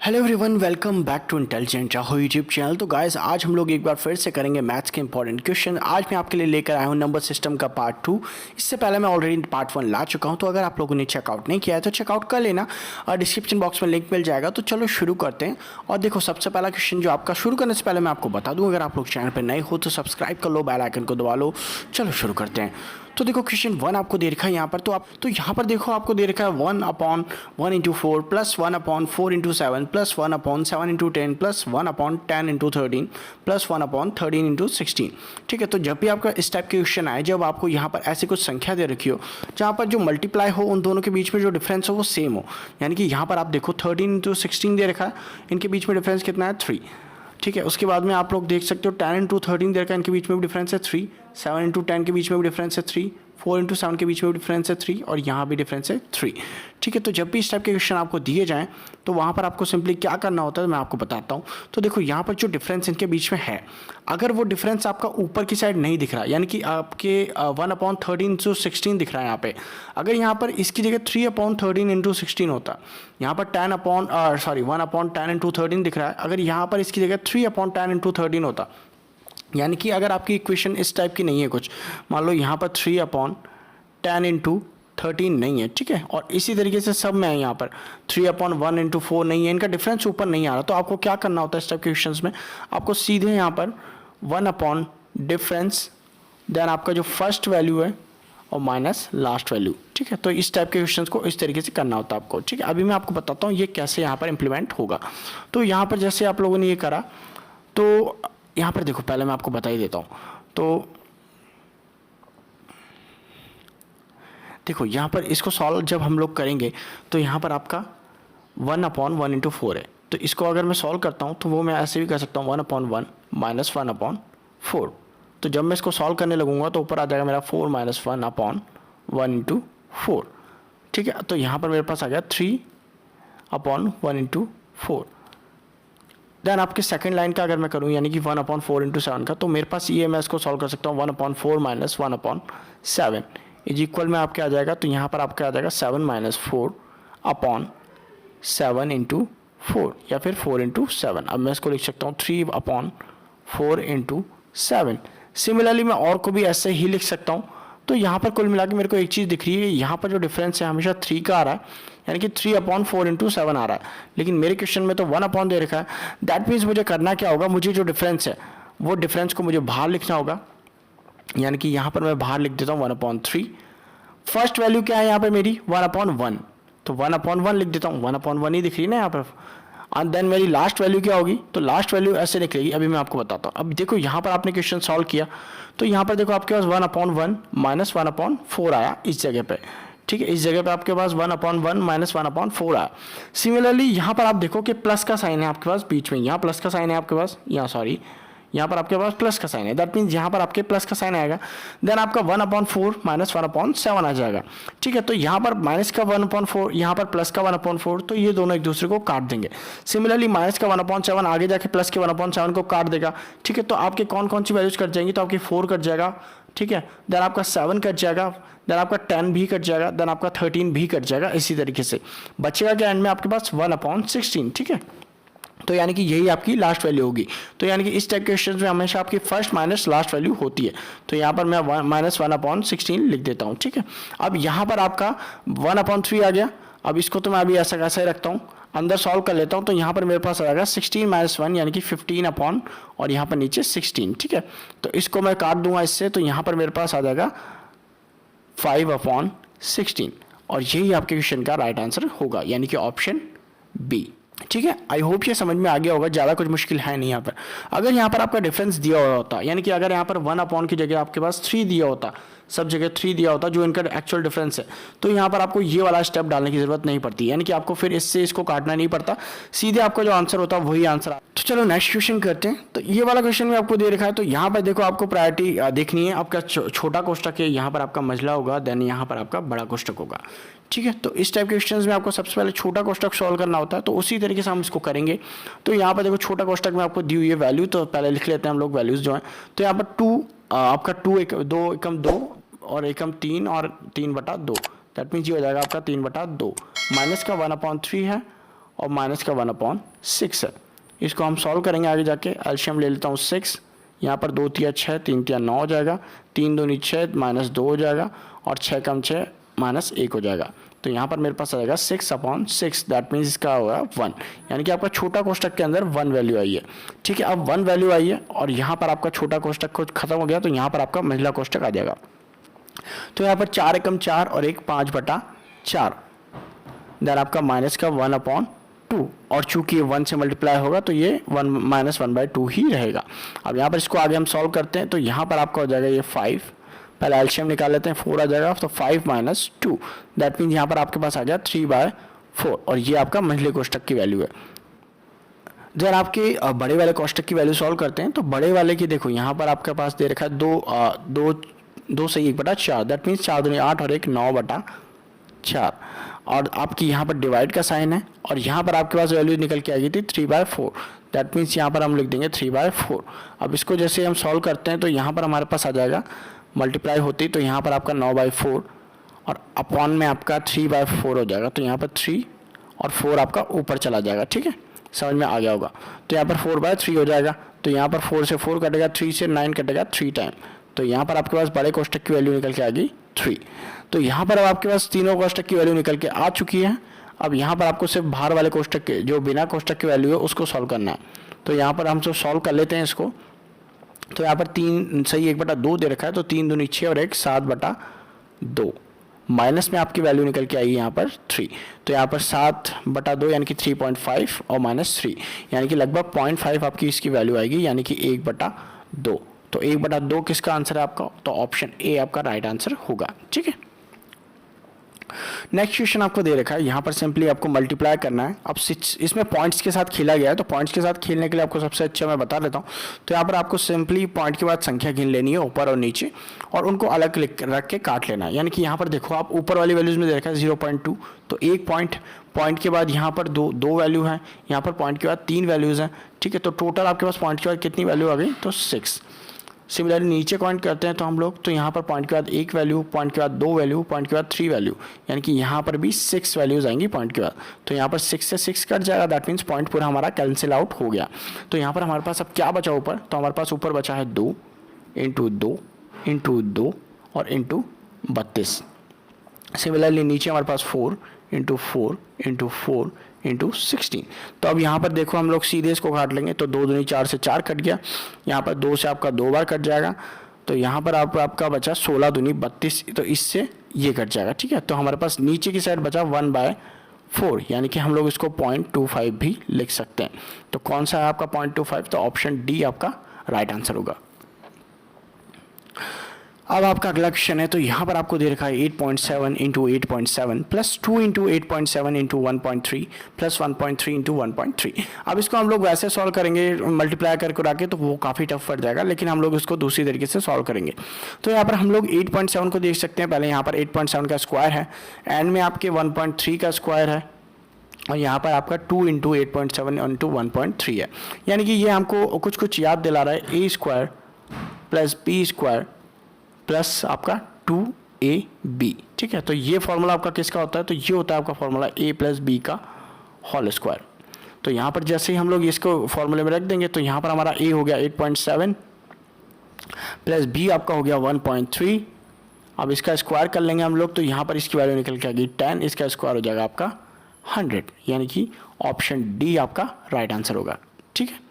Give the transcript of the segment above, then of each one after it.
Hello everyone, welcome back to intelligent चाहो YouTube channel. तो guys, आज हम लोग एक बार फिर से करेंगे मैथ्स के इंपॉर्टेंट क्वेश्चन। आज मैं आपके लिए लेकर आया हूँ नंबर सिस्टम का पार्ट 2। इससे पहले मैं ऑलरेडी पार्ट 1 ला चुका हूँ, तो अगर आप लोगों ने चेकआउट नहीं किया है तो चेकआउट कर लेना और डिस्क्रिप्शन बॉक्स में लिंक मिल जाएगा। तो चलो शुरू करते हैं। और देखो, सबसे पहला क्वेश्चन जो आपका शुरू करने से पहले मैं आपको बता दूँ, अगर आप लोग चैनल पर नए हो तो सब्सक्राइब कर लो, बेल आइकन को दबा लो। चलो शुरू करते हैं। तो देखो, क्वेश्चन 1 आपको दे रखा है यहाँ पर। तो यहाँ पर देखो, आपको दे रखा है 1/1 into 4 plus 1/4 into 7 plus 1/7 into 10 plus 1/10 into 13 plus 1/13 into 16। ठीक है, तो जब भी आपका इस टाइप के क्वेश्चन आए, जब आपको यहाँ पर ऐसी कुछ संख्या दे रखी हो जहाँ पर जो मल्टीप्लाई हो उन दोनों के बीच में जो डिफरेंस हो वो सेम हो, यानी कि यहाँ पर आप देखो 13 इंटू 16 दे रखा है, इनके बीच में डिफरेंस कितना है 3। ठीक है, उसके बाद में आप लोग देख सकते हो 10 इंटू 13 दे रखा है, इनके बीच में भी डिफरेंस है 3। 7 इंटू 10 के बीच में भी डिफरेंस है 3। 4 इंटू 7 के बीच में भी डिफरेंस है 3 और यहाँ भी डिफरेंस है 3। ठीक है, तो जब भी इस टाइप के क्वेश्चन आपको दिए जाएं तो वहाँ पर आपको सिंपली क्या करना होता है मैं आपको बताता हूँ। तो देखो, यहाँ पर जो डिफरेंस इनके बीच में है, अगर वो डिफरेंस आपका ऊपर की साइड नहीं दिख रहा, यानी कि आपके 1/13 इंटू 16 दिख रहा है यहाँ पे, अगर यहाँ पर इसकी जगह 3/13 इंटू 16 होता, यहाँ पर 1/10 इंटू 13 दिख रहा है, अगर यहाँ पर इसकी जगह 3/10 इंटू 13 होता, यानी कि अगर आपकी इक्वेशन इस टाइप की नहीं है कुछ, मान लो यहाँ पर 3/10 इंटू 13 नहीं है, ठीक है, और इसी तरीके से सब में है, यहाँ पर 3/1 इंटू 4 नहीं है, इनका डिफरेंस ऊपर नहीं आ रहा, तो आपको क्या करना होता है इस टाइप के क्वेश्चंस में, आपको सीधे यहाँ पर 1 डिफरेंस, देन आपका जो फर्स्ट वैल्यू है और माइनस लास्ट वैल्यू। ठीक है, तो इस टाइप के क्वेश्चंस को इस तरीके से करना होता है आपको। ठीक है, अभी मैं आपको बताता हूँ ये कैसे यहाँ पर इम्प्लीमेंट होगा। तो यहाँ पर जैसे आप लोगों ने ये करा, तो यहाँ पर देखो, पहले मैं आपको बता ही देता हूँ। तो देखो, यहाँ पर इसको सॉल्व जब हम लोग करेंगे तो यहाँ पर आपका 1/1 इंटू 4 है, तो इसको अगर मैं सॉल्व करता हूँ तो वो मैं ऐसे भी कर सकता हूँ 1/1 माइनस 1/4। तो जब मैं इसको सॉल्व करने लगूंगा तो ऊपर आ जाएगा मेरा 4 माइनस 1/1 इंटू 4। ठीक है, तो यहाँ पर मेरे पास आ गया 3/1 इंटू 4। देन आपके सेकंड लाइन का अगर मैं करूँ, यानी कि 1/4 इंटू 7 का, तो मेरे पास ये मैं इसको सॉल्व कर सकता हूँ 1/4 माइनस 1/7 इज इक्वल में आपके आ जाएगा, तो यहाँ पर आपके आ जाएगा 7 माइनस 4/7 इंटू 4 या फिर 4 इंटू 7। अब मैं इसको लिख सकता हूँ 3/4 इंटू 7। सिमिलरली मैं और को भी ऐसे ही लिख सकता हूँ। तो यहाँ पर कुल मिला के मेरे को एक चीज़ दिख रही है, यहाँ पर जो डिफरेंस है हमेशा 3 का आ रहा है, यानी कि 3/4 इंटू 7 आ रहा है, लेकिन मेरे क्वेश्चन में तो 1 दे रखा है। दैट मीन्स मुझे करना क्या होगा, मुझे जो डिफरेंस है वो डिफरेंस को मुझे बाहर लिखना होगा, यानी कि यहाँ पर मैं बाहर लिख देता हूँ 1/3। फर्स्ट वैल्यू क्या है यहाँ पर मेरी 1/1, तो 1/1 लिख देता हूँ, 1/1 ही दिख रही है ना यहाँ पर। एंड देन मेरी लास्ट वैल्यू क्या होगी, तो लास्ट वैल्यू ऐसे निकलेगी, अभी मैं आपको बताता हूँ। अब देखो, यहाँ पर आपने क्वेश्चन सॉल्व किया तो यहाँ पर देखो आपके पास 1/1 माइनस 1/4 आया इस जगह पे। ठीक है, इस जगह पे आपके पास 1/1 माइनस 1/4 आया। सिमिलरली यहाँ पर आप देखो कि प्लस का साइन है आपके पास बीच में, यहाँ प्लस का साइन है आपके पास, यहाँ पर आपके पास प्लस का साइन है, दैट मीन्स यहाँ पर आपके प्लस का साइन आएगा। देन आपका 1/4 माइनस 1/7 आ जाएगा। ठीक है, तो यहाँ पर माइनस का 1/4, यहाँ पर प्लस का 1/4, तो ये दोनों एक दूसरे को काट देंगे। सिमिलरली माइनस का 1/7 आगे जाके प्लस के 1/7 को काट देगा। ठीक है, तो आपके कौन कौन सी वैल्यूज कट जाएंगी, तो आपकी 4 कट जाएगा। ठीक है, देन आपका 7 कट जाएगा, देन आपका 10 भी कट जाएगा, देन आपका 13 भी कट जाएगा। इसी तरीके से बचेगा क्या एंड में आपके पास 1/16। ठीक है, तो यानी कि यही आपकी लास्ट वैल्यू होगी। तो यानी कि इस टाइप के क्वेश्चन में हमेशा आपकी फर्स्ट माइनस लास्ट वैल्यू होती है। तो यहाँ पर मैं माइनस 1/16 लिख देता हूँ। ठीक है, अब यहाँ पर आपका 1/3 आ गया। अब इसको तो मैं अभी ऐसा कैसे ही रखता हूँ, अंदर सॉल्व कर लेता हूँ, तो यहाँ पर मेरे पास आ जाएगा 16 माइनस 1 यानी कि 15 और यहाँ पर नीचे 16। ठीक है, तो इसको मैं काट दूंगा इससे, तो यहाँ पर मेरे पास आ जाएगा 5/16 और यही आपके क्वेश्चन का राइट आंसर होगा, यानी कि ऑप्शन बी। ठीक है, आई होप ये समझ में आ गया होगा, ज़्यादा कुछ मुश्किल है नहीं यहाँ पर। अगर यहाँ पर आपका डिफरेंस दिया हुआ होता, यानी कि अगर यहाँ पर 1/, की जगह आपके पास 3 दिया होता, सब जगह 3 दिया होता जो इनका एक्चुअल डिफरेंस है, तो यहाँ पर आपको ये वाला स्टेप डालने की जरूरत नहीं पड़ती, यानी कि आपको फिर इससे इसको काटना नहीं पड़ता, सीधे आपका जो आंसर होता है वही आंसर। तो चलो नेक्स्ट क्वेश्चन करते हैं। तो ये वाला क्वेश्चन में आपको दे रखा है, तो यहाँ पर देखो आपको प्रायोरिटी देखनी है, आपका छोटा कोष्टक है, यहाँ पर आपका मझला होगा, देन यहाँ पर आपका बड़ा कोष्टक होगा। ठीक है, तो इस टाइप के क्वेश्चंस में आपको सबसे पहले छोटा कोष्टक सॉल्व करना होता है, तो उसी तरीके से हम इसको करेंगे। तो यहाँ पर देखो, छोटा कोष्टक में आपको दी हुई है वैल्यू, तो पहले लिख लेते हैं हम लोग वैल्यूज जो हैं। तो यहाँ पर 2 आपका 2 एकम 2 और एकम 3 और 3/2, दैट मीन्स ये हो जाएगा आपका 3/2। माइनस का 1/3 है और माइनस का 1/6 है। इसको हम सॉल्व करेंगे आगे जाके। एलसीएम ले लेता हूँ 6, यहाँ पर 2 तिया 6, 3 तिया 9 हो जाएगा, 3 दूनी 6 माइनस 2 हो जाएगा और 6 कम 6 माइनस 1 हो जाएगा। तो यहाँ पर मेरे पास आ जाएगा 6/6, दैट मीन्स इसका होगा 1, यानी कि आपका छोटा कोष्टक के अंदर 1 वैल्यू आई है। ठीक है, अब 1 वैल्यू आई है और यहाँ पर आपका छोटा कोष्टक को खत्म हो गया, तो यहाँ पर आपका महिला कोष्टक आ जाएगा। तो यहाँ पर 4 एकम 4 और 1 5/4, देन आपका माइनस का 1/2, और चूंकि 1 से मल्टीप्लाई होगा तो ये 1 माइनस 1/2 ही रहेगा। अब यहाँ पर इसको आगे हम सॉल्व करते हैं, तो यहाँ पर आपका हो जाएगा ये 5, पहले एलसीएम निकाल लेते हैं, 4 आ जाएगा, तो 5 माइनस 2, दैट मीन्स यहाँ पर आपके पास आ गया 3/4, और ये आपका महिला कोष्टक की वैल्यू है। जब आपके बड़े वाले कोष्टक की वैल्यू सॉल्व करते हैं, तो बड़े वाले की देखो यहाँ पर आपके पास दे रखा है 2 से 1/4, दैट मीन्स 4 दूनी 8 और 1 9/4, और आपकी यहाँ पर डिवाइड का साइन है, और यहाँ पर आपके पास वैल्यू निकल के आ गई थी 3/4, दैट मीन्स यहाँ पर हम लिख देंगे 3/4। अब इसको जैसे हम सॉल्व करते हैं, तो यहाँ पर हमारे पास आ जाएगा मल्टीप्लाई होती, तो यहाँ पर आपका 9/4 और अपॉन में आपका 3/4 हो जाएगा, तो यहाँ पर 3 और 4 आपका ऊपर चला जाएगा। ठीक है, समझ में आ गया होगा। तो यहाँ पर 4/3 हो जाएगा, तो यहाँ पर 4 से 4 कटेगा, 3 से 9 कटेगा 3 टाइम, तो यहाँ पर आपके पास बड़े कोष्टक की वैल्यू निकल के आ गई 3। तो यहाँ पर अब आपके पास तीनों कोष्टक की वैल्यू निकल के आ चुकी है। अब यहाँ पर आपको सिर्फ बाहर वाले कोष्टक के जो बिना कोष्टक की वैल्यू है उसको सॉल्व करना है। तो यहाँ पर हम जो सॉल्व कर लेते हैं इसको, तो यहाँ पर 3 सही 1/2 दे रखा है, तो 3 दूनी 6 और 1 7/2, माइनस में आपकी वैल्यू निकल के आई यहाँ पर 3, तो यहाँ पर 7/2 यानी कि 3.5 और माइनस 3 यानी कि लगभग 0.5 आपकी इसकी वैल्यू आएगी, यानी कि 1/2। तो 1/2 किसका आंसर है आपका, तो ऑप्शन ए आपका राइट आंसर होगा। ठीक है, नेक्स्ट क्वेश्चन आपको दे रखा है, यहाँ पर सिंपली आपको मल्टीप्लाई करना है। अब इसमें पॉइंट्स के साथ खेला गया है, तो पॉइंट्स के साथ खेलने के लिए आपको सबसे अच्छा मैं बता देता हूँ। तो यहाँ पर आपको सिंपली पॉइंट के बाद संख्या गिन लेनी है ऊपर और नीचे, और उनको अलग रख के काट लेना है। यानी कि यहाँ पर देखो आप ऊपर वाली वैल्यूज में दे रखा है 0.2, तो एक पॉइंट के बाद यहाँ पर दो वैल्यू है, यहाँ पर पॉइंट के बाद 3 वैल्यूज़ हैं। ठीक है, तो टोटल आपके पास पॉइंट के बाद कितनी वैल्यू आ गई, तो 6। सिमिलरली नीचे पॉइंट करते हैं तो हम लोग, तो यहाँ पर पॉइंट के बाद 1 वैल्यू, पॉइंट के बाद 2 वैल्यू, पॉइंट के बाद 3 वैल्यू, यानी कि यहाँ पर भी 6 वैल्यूज आएंगी पॉइंट के बाद। तो यहाँ पर 6 से 6 कट जाएगा, दैट मीन्स पॉइंट पूरा हमारा कैंसिल आउट हो गया। तो यहाँ पर हमारे पास अब क्या बचा ऊपर, तो हमारे पास ऊपर बचा है 2 इंटू 2 इंटू 2 और इंटू 32। सिमिलरली नीचे हमारे पास 4 इंटू 4 इंटू 4 इंटू 16। तो अब यहाँ पर देखो हम लोग सीधे इसको काट लेंगे, तो 2 दूनी 4 से 4 कट गया, यहाँ पर 2 से आपका 2 बार कट जाएगा, तो यहाँ पर आपका बचा 16 दूनी 32, तो इससे ये कट जाएगा। ठीक है, तो हमारे पास नीचे की साइड बचा 1/4, यानी कि हम लोग इसको 0.25 भी लिख सकते हैं। तो कौन सा है आपका 0.25, तो ऑप्शन डी आपका राइट आंसर होगा। अब आपका अगला क्वेश्चन है, तो यहाँ पर आपको दे रखा है 8.7 into 8.7 plus 2 into 8.7 into 1.3 plus 1.3 into 1.3। अब इसको हम लोग वैसे सॉल्व करेंगे मल्टीप्लाई करके के, तो वो काफ़ी टफ पड़ जाएगा, लेकिन हम लोग इसको दूसरी तरीके से सॉल्व करेंगे। तो यहाँ पर हम लोग 8.7 को देख सकते हैं। पहले यहाँ पर 8.7 का स्क्वायर है, एंड में आपके 1.3 का स्क्वायर है, और यहाँ पर आपका 2 इंटू 8.7 इंटू 1.3 है। यानी कि ये हमको कुछ याद दिला रहा है, A square plus B square plus आपका 2ab। ठीक है, तो ये फॉर्मूला आपका किसका होता है, तो ये होता है आपका फॉर्मूला a प्लस बी का होल स्क्वायर। तो यहाँ पर जैसे ही हम लोग इसको फॉर्मूले में रख देंगे, तो यहाँ पर हमारा a हो गया 8.7 प्लस b आपका हो गया 1.3। अब इसका स्क्वायर कर लेंगे हम लोग, तो यहाँ पर इसकी वैल्यू निकल के आ गई 10, इसका स्क्वायर हो जाएगा आपका 100, यानी कि ऑप्शन डी आपका राइट आंसर होगा। ठीक है,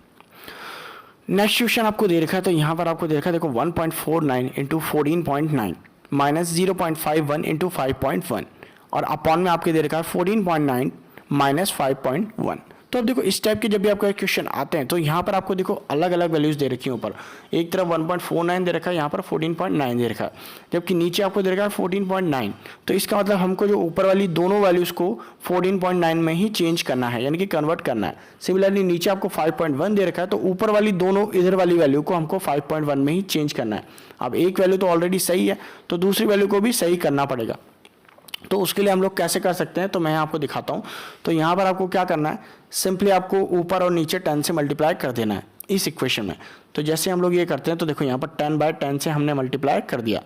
नेक्स्ट क्वेश्चन आपको दे रखा है, तो यहाँ पर आपको दे रखा है देखो 1.49 इंटू 14.9 माइनस 0.51 इंटू 5.1, और अपॉन में आपके दे रखा है 14.9 माइनस 5.1। तो अब देखो इस टाइप के जब भी आपका क्वेश्चन आते हैं, तो यहाँ पर आपको देखो अलग अलग वैल्यूज दे रखी हैं। ऊपर एक तरफ 1.49 दे रखा है, यहाँ पर 14.9 दे रखा है, जबकि नीचे आपको दे रखा है 14.9। तो इसका मतलब हमको जो ऊपर वाली दोनों वैल्यूज़ को 14.9 में ही चेंज करना है, यानी कि कन्वर्ट करना है। सिमिलरली नीचे आपको 5.1 दे रखा है, तो ऊपर वाली दोनों इधर वाली वैल्यू को हमको 5.1 में ही चेंज करना है। अब एक वैल्यू तो ऑलरेडी सही है, तो दूसरी वैल्यू को भी सही करना पड़ेगा। तो उसके लिए हम लोग कैसे कर सकते हैं, तो मैं आपको दिखाता हूँ। तो यहाँ पर आपको क्या करना है, सिंपली आपको ऊपर और नीचे 10 से मल्टीप्लाई कर देना है इस इक्वेशन में। तो जैसे हम लोग ये करते हैं, तो देखो यहाँ पर 10/10 से हमने मल्टीप्लाई कर दिया,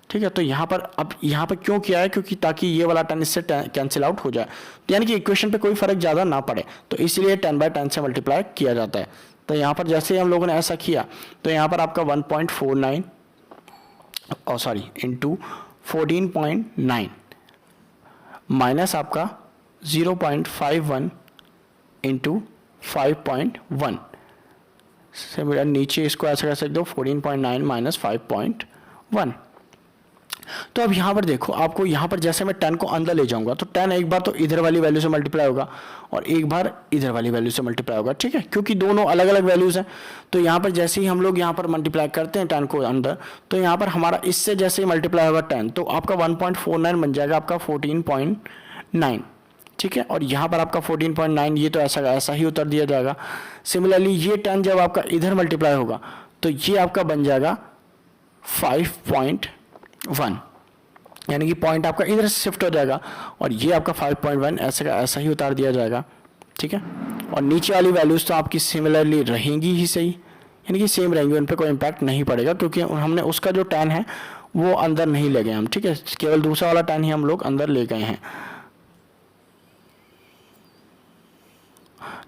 ठीक है। तो यहाँ पर अब यहाँ पर क्यों किया है, क्योंकि ताकि ये वाला 10 इससे कैंसिल आउट हो जाए, तो यानी कि इक्वेशन पे कोई फर्क ज़्यादा ना पड़े, तो इसलिए 10/10 से मल्टीप्लाई किया जाता है। तो यहाँ पर जैसे ही हम लोगों ने ऐसा किया तो यहाँ पर आपका 1.49 इंटू 14.9 माइनस आपका 0.51 इंटू 5.1, सिमिलर नीचे इसको ऐसा कर सकते हो 14.9 माइनस 5.1। तो अब यहाँ पर देखो, आपको यहाँ पर जैसे मैं 10 को अंदर ले जाऊंगा तो 10 एक बार तो इधर वाली वैल्यू से मल्टीप्लाई होगा और एक बार इधर वाली वैल्यू से मल्टीप्लाई होगा, ठीक है, क्योंकि दोनों अलग अलग वैल्यूज़ हैं। तो यहाँ पर जैसे ही हम लोग यहाँ पर मल्टीप्लाई करते हैं 10 को अंदर, तो यहाँ पर हमारा इससे जैसे ही मल्टीप्लाई होगा 10, तो आपका 1.49 बन जाएगा आपका 14.9, ठीक है। और यहाँ पर आपका 14.9 ये तो ऐसा ही उतर दिया जाएगा। सिमिलरली ये 10 जब आपका इधर मल्टीप्लाई होगा तो ये आपका बन जाएगा 5.1, यानी कि पॉइंट आपका इधर से शिफ्ट हो जाएगा और ये आपका 5.1 ऐसा ही उतार दिया जाएगा, ठीक है। और नीचे वाली वैल्यूज़ तो आपकी सिमिलरली रहेंगी ही सही, यानी कि सेम रहेंगी, उन पर कोई इम्पैक्ट नहीं पड़ेगा, क्योंकि हमने उसका जो 10 है वो अंदर नहीं ले गए हम, ठीक है, केवल दूसरा वाला 10 ही हम लोग अंदर ले गए हैं।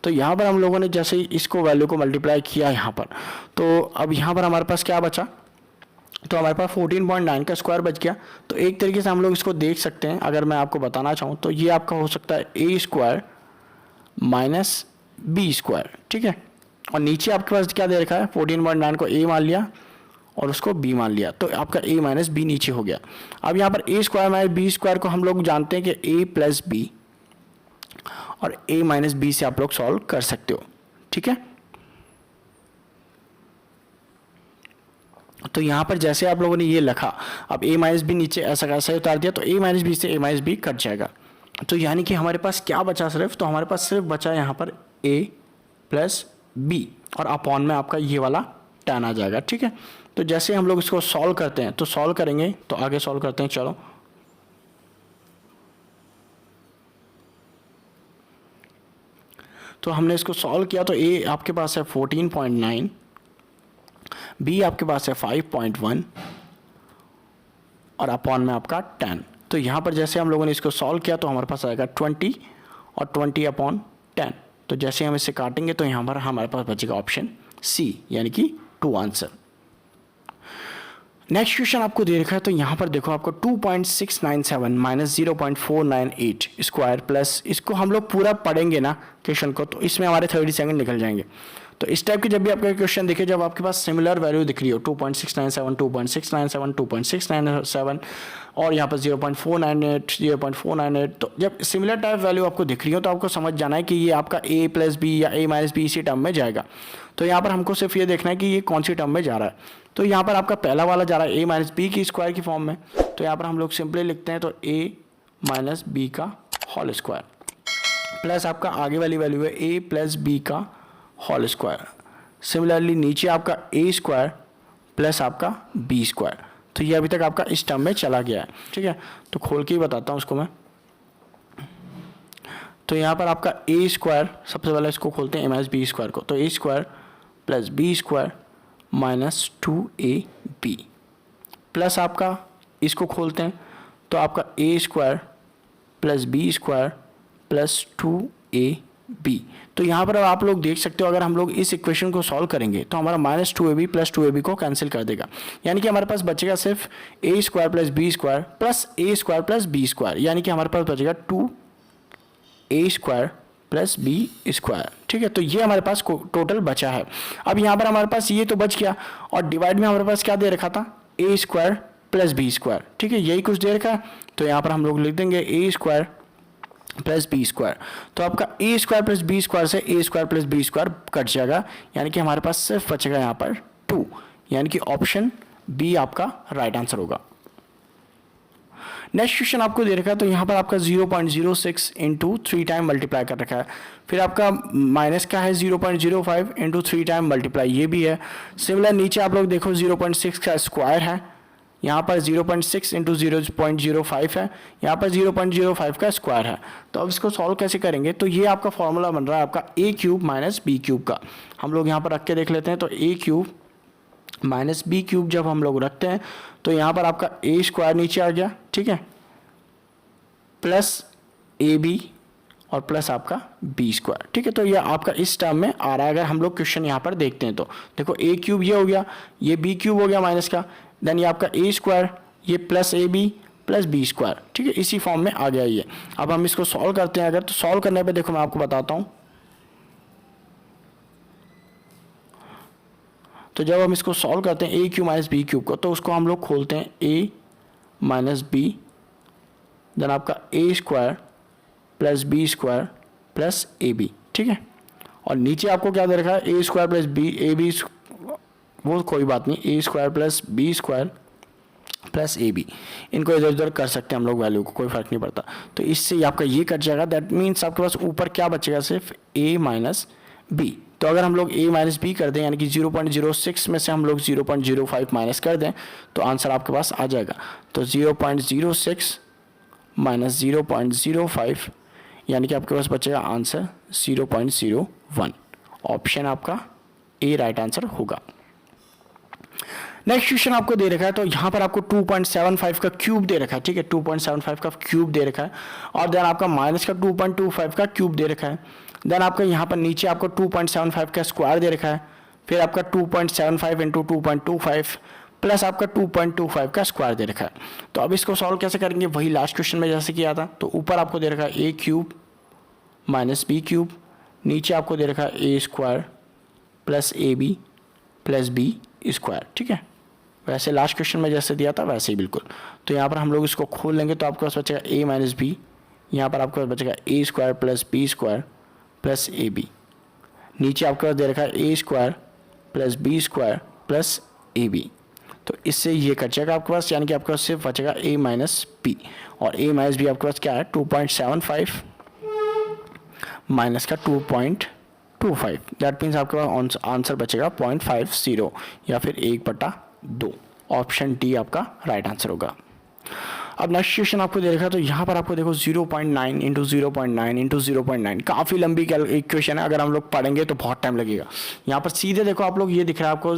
तो यहाँ पर हम लोगों ने जैसे ही इसको वैल्यू को मल्टीप्लाई किया यहाँ पर, तो अब यहाँ पर हमारे पास क्या बचा, तो हमारे पास 14.9 का स्क्वायर बच गया। तो एक तरीके से हम लोग इसको देख सकते हैं, अगर मैं आपको बताना चाहूँ तो ये आपका हो सकता है a square minus B square, ठीक है। और नीचे आपके पास क्या दे रखा है, 14.9 को a मान लिया और उसको b मान लिया, तो आपका a माइनस बी नीचे हो गया। अब यहाँ पर a square minus B square को हम लोग जानते हैं कि a प्लस बी, और a माइनस बी से आप लोग सॉल्व कर सकते हो, ठीक है। तो यहाँ पर जैसे आप लोगों ने ये लिखा, अब a माइनस बी नीचे ऐसा कैसा उतार दिया, तो a माइनस बी से a माइनस बी कट जाएगा। तो यानी कि हमारे पास क्या बचा सिर्फ, तो हमारे पास सिर्फ बचा यहाँ पर a प्लस बी और अपॉन में आपका ये वाला 10 आ जाएगा, ठीक है। तो जैसे हम लोग इसको सॉल्व करते हैं, तो सॉल्व करेंगे, तो आगे सॉल्व करते हैं, चलो। तो हमने इसको सॉल्व किया, तो a आपके पास है 14.9, b आपके पास है 5.1 और अपॉन में आपका 10। तो यहाँ पर जैसे हम लोगों ने इसको सॉल्व किया तो हमारे पास आएगा 20 और 20/10। तो जैसे हम इसे काटेंगे तो यहाँ पर हमारे पास बचेगा ऑप्शन सी, यानी कि 2 आंसर। नेक्स्ट क्वेश्चन आपको दे रखा है, तो यहाँ पर देखो आपको 2.697 माइनस 0.498 स्क्वायर प्लस, इसको हम लोग पूरा पढ़ेंगे ना क्वेश्चन को, तो इसमें हमारे 30 सेकंड निकल जाएंगे। तो इस टाइप की जब भी आपका क्वेश्चन दिखे, जब आपके पास सिमिलर वैल्यू दिख रही हो 2.697, 2.697, 2.697 और यहाँ पर 0.498, 0.498, तो जब सिमिलर टाइप वैल्यू आपको दिख रही हो तो आपको समझ जाना है कि ये आपका a प्लस बी या a माइनस बी इसी टर्म में जाएगा। तो यहाँ पर हमको सिर्फ ये देखना है कि ये कौन सी टर्म में जा रहा है। तो यहाँ पर आपका पहला वाला जा रहा है a माइनस बी की स्क्वायर की फॉर्म में, तो यहाँ पर हम लोग सिंपली लिखते हैं, तो a माइनस बी का होल स्क्वायर प्लस आपका आगे वाली वैल्यू है a प्लस बी का होल स्क्वायर। सिमिलरली नीचे आपका a स्क्वायर प्लस आपका b स्क्वायर। तो ये अभी तक आपका इस टर्म में चला गया है, ठीक है। तो खोल के ही बताता हूँ उसको मैं। तो यहाँ पर आपका a स्क्वायर, सबसे पहले इसको खोलते हैं a माइनस बी स्क्वायर को, तो a square plus B square minus 2ab plus आपका इसको खोलते हैं, तो आपका a square plus B square plus 2ab। तो यहाँ पर आप लोग देख सकते हो, अगर हम लोग इस इक्वेशन को सॉल्व करेंगे तो हमारा माइनस 2ab प्लस 2ab को कैंसिल कर देगा, यानी कि हमारे पास बचेगा सिर्फ a square plus B square plus a square plus B square, यानी कि हमारे पास बचेगा 2a square plus B square, ठीक है। तो ये हमारे पास टोटल बचा है। अब यहाँ पर हमारे पास ये तो बच गया, और डिवाइड में हमारे पास क्या दे रखा था, a square plus B square, ठीक है, यही कुछ दे रखा है। तो यहाँ पर हम लोग लिख देंगे a square plus B square, तो आपका a square plus B square से a square plus B square cut जाएगा, यानी कि हमारे पास सिर्फ बचेगा यहाँ पर 2, यानी कि ऑप्शन बी आपका राइट आंसर होगा। नेक्स्ट क्वेश्चन आपको दे रखा है, तो यहाँ पर आपका 0.06 इंटू 3 टाइम मल्टीप्लाई कर रखा है, फिर आपका माइनस का है 0.05 इंटू 3 टाइम मल्टीप्लाई, ये भी है। सिमिलर नीचे आप लोग देखो 0.6 का स्क्वायर है, यहाँ पर 0.6 इंटू 0.05 है, यहाँ पर 0.05 का स्क्वायर है। तो अब इसको सॉल्व कैसे करेंगे, तो ये आपका फॉर्मूला बन रहा है आपका a cube minus B cube का। हम लोग यहाँ पर रख के देख लेते हैं, तो a cube minus B cube जब हम लोग रखते हैं तो यहाँ पर आपका ए स्क्वायर नीचे आ गया, ठीक है, प्लस ए बी और प्लस आपका बी स्क्वायर, ठीक है। तो ये आपका इस टर्म में आ रहा है। अगर हम लोग क्वेश्चन यहाँ पर देखते हैं तो देखो ए क्यूब ये हो गया, ये बी क्यूब हो गया माइनस का, देन ये आपका ए स्क्वायर, ये plus A B plus B square, ठीक है, इसी फॉर्म में आ गया ये। अब हम इसको सॉल्व करते हैं अगर, तो सॉल्व करने पे देखो मैं आपको बताता हूँ। तो जब हम इसको सॉल्व करते हैं ए क्यूब माइनस बी क्यूब को, तो उसको हम लोग खोलते हैं ए माइनस बी, देन आपका A square plus B square plus A B, ठीक है। और नीचे आपको क्या दे रखा है, A square plus B A B, वो कोई बात नहीं, A square plus B square plus A B, इनको इधर उधर कर सकते हैं हम लोग वैल्यू को, कोई फर्क नहीं पड़ता। तो इससे आपका ये कट जाएगा, दैट मीन्स आपके पास ऊपर क्या बचेगा, सिर्फ ए माइनस बी। तो अगर हम लोग a माइनस बी कर दें, यानी कि 0.06 में से हम लोग 0.05 माइनस कर दें, तो आंसर आपके पास आ जाएगा। तो 0.06 माइनस 0.05, यानी कि आपके पास बचेगा आंसर 0.01। ऑप्शन आपका ए राइट आंसर होगा। नेक्स्ट क्वेश्चन आपको दे रखा है, तो यहाँ पर आपको 2.75 का क्यूब दे रखा है, ठीक है, 2.75 का क्यूब दे रखा है, और देन आपका माइनस का 2.25 का क्यूब दे रखा है, देन आपका यहाँ पर नीचे आपको 2.75 का स्क्वायर दे रखा है, फिर आपका 2.75 इंटू 2.25 प्लस आपका 2.25 का स्क्वायर दे रखा है। तो अब इसको सॉल्व कैसे करेंगे, वही लास्ट क्वेश्चन में जैसे किया था। तो ऊपर आपको दे रखा है A cube minus B cube, नीचे आपको दे रखा है A square plus A B plus B square, ठीक है, वैसे लास्ट क्वेश्चन में जैसे दिया था वैसे ही बिल्कुल। तो यहाँ पर हम लोग इसको खोल लेंगे, तो आपके पास बचेगा ए माइनस बी, यहाँ पर आपके पास बचेगा A square plus B square plus A B, नीचे आपके पास दे रखा है A square plus B square plus A B. तो इससे ये कट जाएगा आपके पास, यानी कि आपके पास सिर्फ बचेगा ए माइनस बी, और ए माइनस बी आपके पास क्या है 2.75 माइनस का 2.25, दैट मीन्स आपके पास आंसर बचेगा 0.50 या फिर 1/2। ऑप्शन डी आपका राइट आंसर होगा। अब नेक्स्ट क्वेश्चन आपको दे रखा है, तो यहाँ पर आपको देखो 0.9 इंटू 0.9 इंटू 0.9, काफ़ी लंबी इक्वेशन है, अगर हम लोग पढ़ेंगे तो बहुत टाइम लगेगा। यहाँ पर सीधे देखो आप लोग, ये दिख रहा है आपको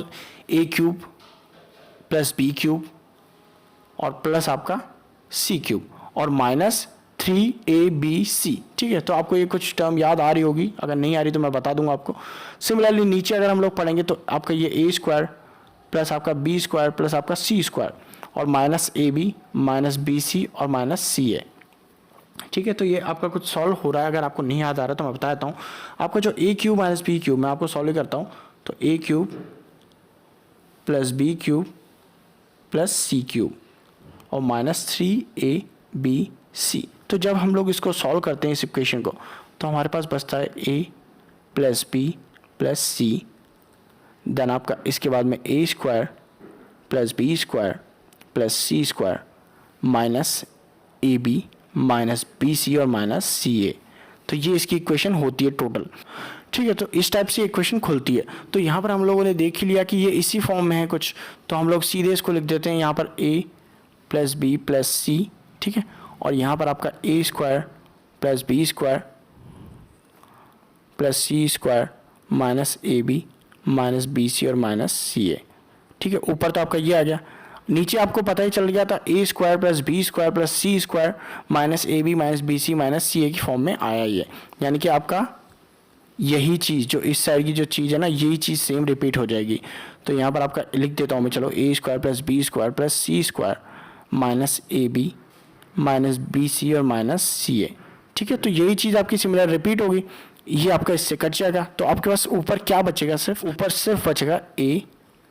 ए क्यूब प्लस बी क्यूब और प्लस आपका सी क्यूब और माइनस 3abc, ठीक है। तो आपको ये कुछ टर्म याद आ रही होगी, अगर नहीं आ रही तो मैं बता दूंगा आपको। सिमिलरली नीचे अगर हम लोग पढ़ेंगे तो आपका ये ए स्क्वायर प्लस आपका बी स्क्वायर प्लस आपका सी स्क्वायर और minus A B minus B C और माइनस सी ए, ठीक है। तो ये आपका कुछ सॉल्व हो रहा है, अगर आपको नहीं याद आ रहा तो मैं बता देता हूँ। आपका जो A cube minus B cube, मैं आपको सॉल्व करता हूँ। तो A cube plus B cube plus C cube और माइनस 3abc। तो जब हम लोग इसको सॉल्व करते हैं इस इक्वेशन को, तो हमारे पास बचता है a plus B plus C, then आपका इसके बाद में A square plus B square plus C square minus A B minus B C और माइनस सी ए। तो ये इसकी इक्वेशन होती है टोटल, ठीक है। तो इस टाइप से इक्वेशन खुलती है। तो यहाँ पर हम लोगों ने देख ही लिया कि ये इसी फॉर्म में है कुछ, तो हम लोग सीधे इसको लिख देते हैं यहाँ पर a plus B plus C, ठीक है, और यहाँ पर आपका A square plus B square plus C square minus A B minus B C और माइनस सी ए, ठीक है। ऊपर तो आपका ये आ गया, नीचे आपको पता ही चल गया था A square plus B square plus C square minus A B minus B C minus C A की फॉर्म में आया ही है। यानी कि आपका यही चीज़ जो इस साइड की जो चीज़ है ना, यही चीज़ सेम रिपीट हो जाएगी। तो यहाँ पर आपका लिख देता हूँ मैं, चलो A square plus B square plus C square minus A B minus B C और माइनस सी ए, ठीक है। तो यही चीज़ आपकी सिमिलर रिपीट होगी, ये आपका इससे कट जाएगा। तो आपके पास ऊपर क्या बचेगा, सिर्फ ऊपर सिर्फ बचेगा ए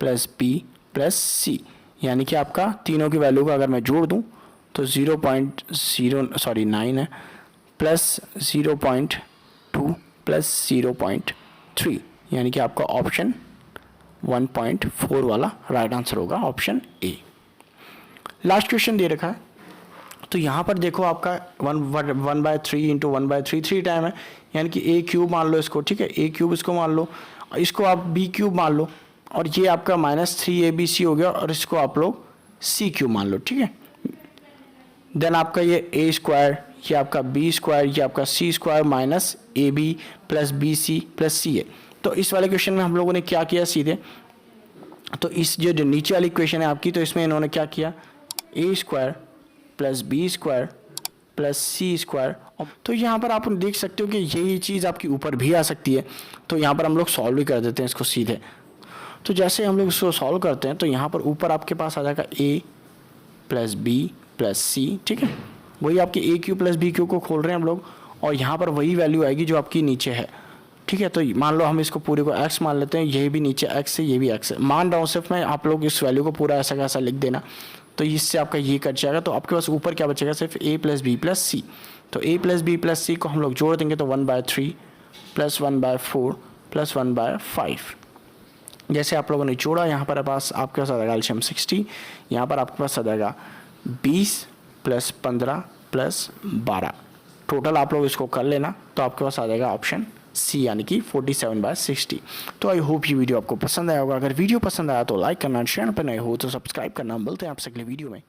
प्लस बी प्लस सी, यानी कि आपका तीनों की वैल्यू को अगर मैं जोड़ दूँ तो 0.9 है प्लस 0.2 प्लस 0.3, यानी कि आपका ऑप्शन 1.4 वाला राइट आंसर होगा, ऑप्शन ए। लास्ट क्वेश्चन दे रखा है, तो यहाँ पर देखो आपका 1/3 इंटू 1/3 3 टाइम है, यानी कि ए क्यूब मान लो इसको, ठीक है, ए क्यूब इसको मान लो, इसको आप बी क्यूब मान लो, और ये आपका माइनस 3abc हो गया, और इसको आप लोग सी क्यूब मान लो, ठीक है। देन आपका ये ए स्क्वायर, ये आपका बी स्क्वायर, ये आपका C square minus A B plus B C plus C A. तो इस वाले क्वेश्चन में हम लोगों ने क्या किया, सीधे तो इस जो नीचे वाली इक्वेशन है आपकी, तो इसमें इन्होंने क्या किया, A square plus B square plus C square. तो यहाँ पर आप देख सकते हो कि यही चीज़ आपकी ऊपर भी आ सकती है। तो यहाँ पर हम लोग सॉल्व भी कर देते हैं इसको सीधे। तो जैसे हम लोग इसको सॉल्व करते हैं तो यहाँ पर ऊपर आपके पास आ जाएगा ए प्लस बी प्लस सी, ठीक है। वही आपके ए क्यू प्लस बी क्यू को खोल रहे हैं हम लोग, और यहाँ पर वही वैल्यू आएगी जो आपकी नीचे है, ठीक है। तो मान लो हम इसको पूरे को x मान लेते हैं, ये भी नीचे x है, ये भी x है, मान रहा हूँ सिर्फ मैं, आप लोग इस वैल्यू को पूरा ऐसा का ऐसा लिख देना। तो इससे आपका ये कट जाएगा, तो आपके पास ऊपर क्या बचेगा, सिर्फ a प्लस बी प्लस सी। तो a प्लस बी प्लस सी को हम लोग जोड़ देंगे तो 1/3 प्लस 1/4 प्लस 1/5। जैसे आप लोगों ने जोड़ा, यहाँ पर पास आपके पास आ जाएगा एलसीएम 60, यहाँ पर आपके पास आ जाएगा 20 प्लस 15 प्लस 12। टोटल आप लोग इसको कर लेना तो आपके पास आ जाएगा ऑप्शन सी, यानी कि 47/60। तो आई होप ये वीडियो आपको पसंद आया होगा। अगर वीडियो पसंद आया तो लाइक करना, चैनल पर नए हो तो सब्सक्राइब करना। मिलते हैं आपसे अगले वीडियो में।